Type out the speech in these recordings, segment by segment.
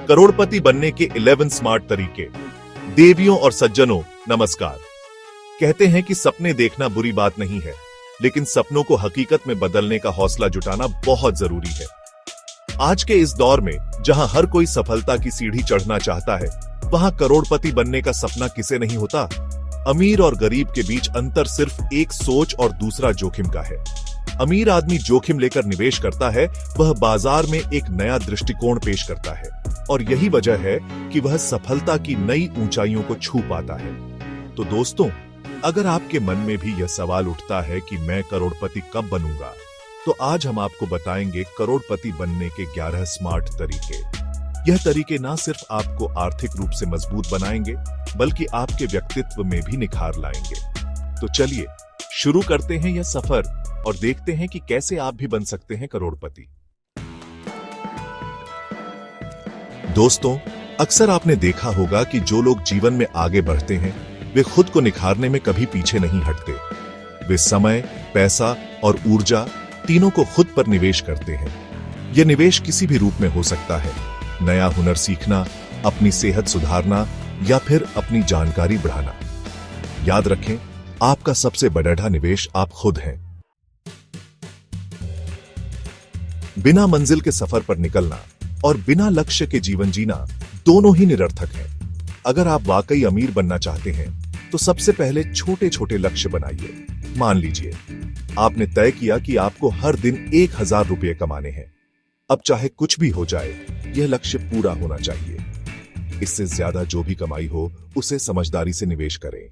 करोड़पति बनने के 11 स्मार्ट तरीके। देवियों और सज्जनों, नमस्कार। कहते हैं कि सपने देखना बुरी बात नहीं है, लेकिन सपनों को हकीकत में बदलने का हौसला जुटाना बहुत जरूरी है। आज के इस दौर में जहां हर कोई सफलता की सीढ़ी चढ़ना चाहता है, वहां करोड़पति बनने का सपना किसे नहीं होता। अमीर और गरीब के बीच अंतर सिर्फ एक सोच और दूसरा जोखिम का है। अमीर आदमी जोखिम लेकर निवेश करता है, वह बाजार में एक नया दृष्टिकोण पेश करता है, और यही वजह है कि वह सफलता की नई ऊंचाइयों को छू पाता है। तो दोस्तों, अगर आपके मन में भी यह सवाल उठता है कि मैं करोड़पति कब बनूंगा, तो आज हम आपको बताएंगे करोड़पति बनने के 11 स्मार्ट तरीके। यह तरीके ना सिर्फ आपको आर्थिक रूप से मजबूत बनाएंगे, बल्कि आपके व्यक्तित्व में भी निखार लाएंगे। तो चलिए शुरू करते हैं यह सफर और देखते हैं कि कैसे आप भी बन सकते हैं करोड़पति। दोस्तों, अक्सर आपने देखा होगा कि जो लोग जीवन में आगे बढ़ते हैं, वे खुद को निखारने में कभी पीछे नहीं हटते। वे समय, पैसा और ऊर्जा तीनों को खुद पर निवेश करते हैं। यह निवेश किसी भी रूप में हो सकता है। नया हुनर सीखना, अपनी सेहत सुधारना या फिर अपनी जानकारी बढ़ाना। याद रखें, आपका सबसे बड़ा निवेश आप खुद हैं। बिना मंजिल के सफर पर निकलना और बिना लक्ष्य के जीवन जीना दोनों ही निरर्थक हैं। अगर आप वाकई अमीर बनना चाहते हैं, तो सबसे पहले छोटे छोटे लक्ष्य बनाइए। मान लीजिए आपने तय किया कि आपको हर दिन 1000 रुपये कमाने हैं। अब चाहे कुछ भी हो जाए, यह लक्ष्य पूरा होना चाहिए। इससे ज्यादा जो भी कमाई हो, उसे समझदारी से निवेश करें।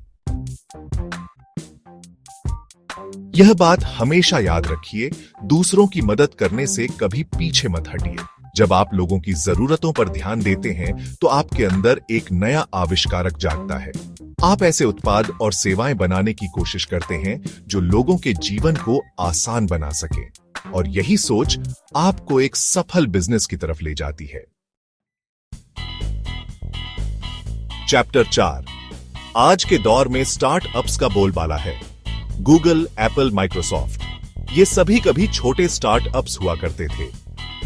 यह बात हमेशा याद रखिए, दूसरों की मदद करने से कभी पीछे मत हटिए। जब आप लोगों की जरूरतों पर ध्यान देते हैं, तो आपके अंदर एक नया आविष्कारक जागता है। आप ऐसे उत्पाद और सेवाएं बनाने की कोशिश करते हैं जो लोगों के जीवन को आसान बना सके, और यही सोच आपको एक सफल बिजनेस की तरफ ले जाती है। चैप्टर 4। आज के दौर में स्टार्टअप्स का बोलबाला है। गूगल, एप्पल, माइक्रोसॉफ्ट, ये सभी कभी छोटे स्टार्टअप्स हुआ करते थे।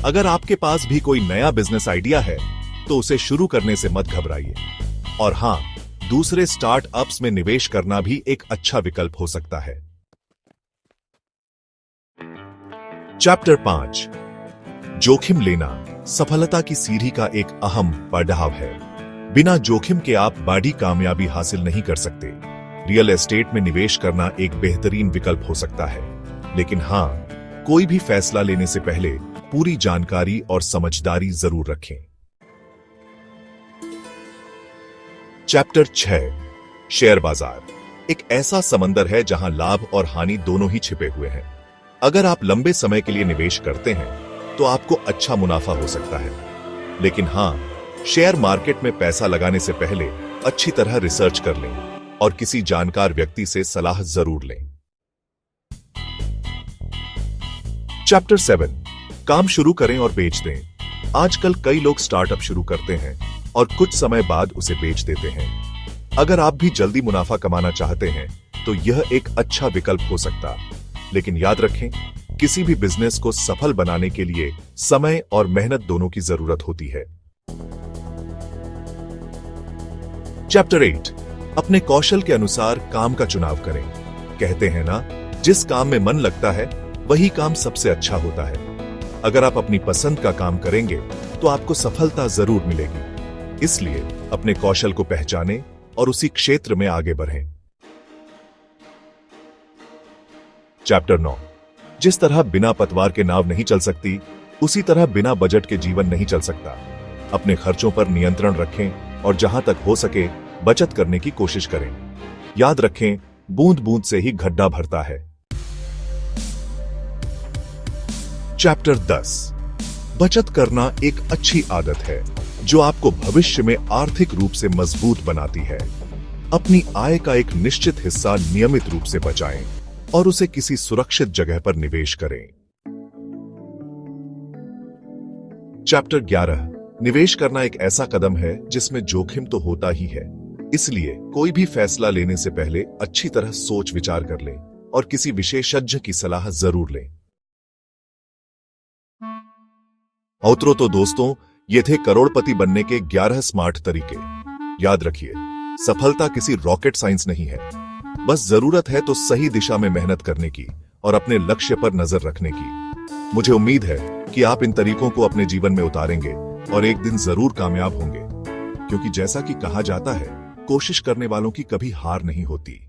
अगर आपके पास भी कोई नया बिजनेस आइडिया है, तो उसे शुरू करने से मत घबराइए। और हां, दूसरे स्टार्टअप्स में निवेश करना भी एक अच्छा विकल्प हो सकता है। चैप्टर 5। जोखिम लेना सफलता की सीढ़ी का एक अहम पड़ाव है। बिना जोखिम के आप बड़ी कामयाबी हासिल नहीं कर सकते। रियल एस्टेट में निवेश करना एक बेहतरीन विकल्प हो सकता है, लेकिन हां, कोई भी फैसला लेने से पहले पूरी जानकारी और समझदारी जरूर रखें। चैप्टर 6। शेयर बाजार एक ऐसा समंदर है जहां लाभ और हानि दोनों ही छिपे हुए हैं। अगर आप लंबे समय के लिए निवेश करते हैं, तो आपको अच्छा मुनाफा हो सकता है, लेकिन हां, शेयर मार्केट में पैसा लगाने से पहले अच्छी तरह रिसर्च कर लें और किसी जानकार व्यक्ति से सलाह जरूर लें। चैप्टर 7। काम शुरू करें और बेच दें। आजकल कई लोग स्टार्टअप शुरू करते हैं और कुछ समय बाद उसे बेच देते हैं। अगर आप भी जल्दी मुनाफा कमाना चाहते हैं, तो यह एक अच्छा विकल्प हो सकता, लेकिन याद रखें, किसी भी बिजनेस को सफल बनाने के लिए समय और मेहनत दोनों की जरूरत होती है। चैप्टर 8। अपने कौशल के अनुसार काम का चुनाव करें। कहते हैं ना, जिस काम में मन लगता है, वही काम सबसे अच्छा होता है। अगर आप अपनी पसंद का काम करेंगे, तो आपको सफलता जरूर मिलेगी। इसलिए अपने कौशल को पहचानें और उसी क्षेत्र में आगे बढ़ें। चैप्टर 9। जिस तरह बिना पतवार के नाव नहीं चल सकती, उसी तरह बिना बजट के जीवन नहीं चल सकता। अपने खर्चों पर नियंत्रण रखें और जहां तक हो सके बचत करने की कोशिश करें। याद रखें, बूंद बूंद से ही गड्ढा भरता है। चैप्टर 10। बचत करना एक अच्छी आदत है जो आपको भविष्य में आर्थिक रूप से मजबूत बनाती है। अपनी आय का एक निश्चित हिस्सा नियमित रूप से बचाएं और उसे किसी सुरक्षित जगह पर निवेश करें। चैप्टर 11। निवेश करना एक ऐसा कदम है जिसमें जोखिम तो होता ही है, इसलिए कोई भी फैसला लेने से पहले अच्छी तरह सोच विचार कर लें और किसी विशेषज्ञ की सलाह जरूर लें। औतरो तो दोस्तों, ये थे करोड़पति बनने के 11 स्मार्ट तरीके। याद रखिए, सफलता किसी रॉकेट साइंस नहीं है, बस जरूरत है तो सही दिशा में मेहनत करने की और अपने लक्ष्य पर नजर रखने की। मुझे उम्मीद है कि आप इन तरीकों को अपने जीवन में उतारेंगे और एक दिन जरूर कामयाब होंगे, क्योंकि जैसा कि कहा जाता है, कोशिश करने वालों की कभी हार नहीं होती।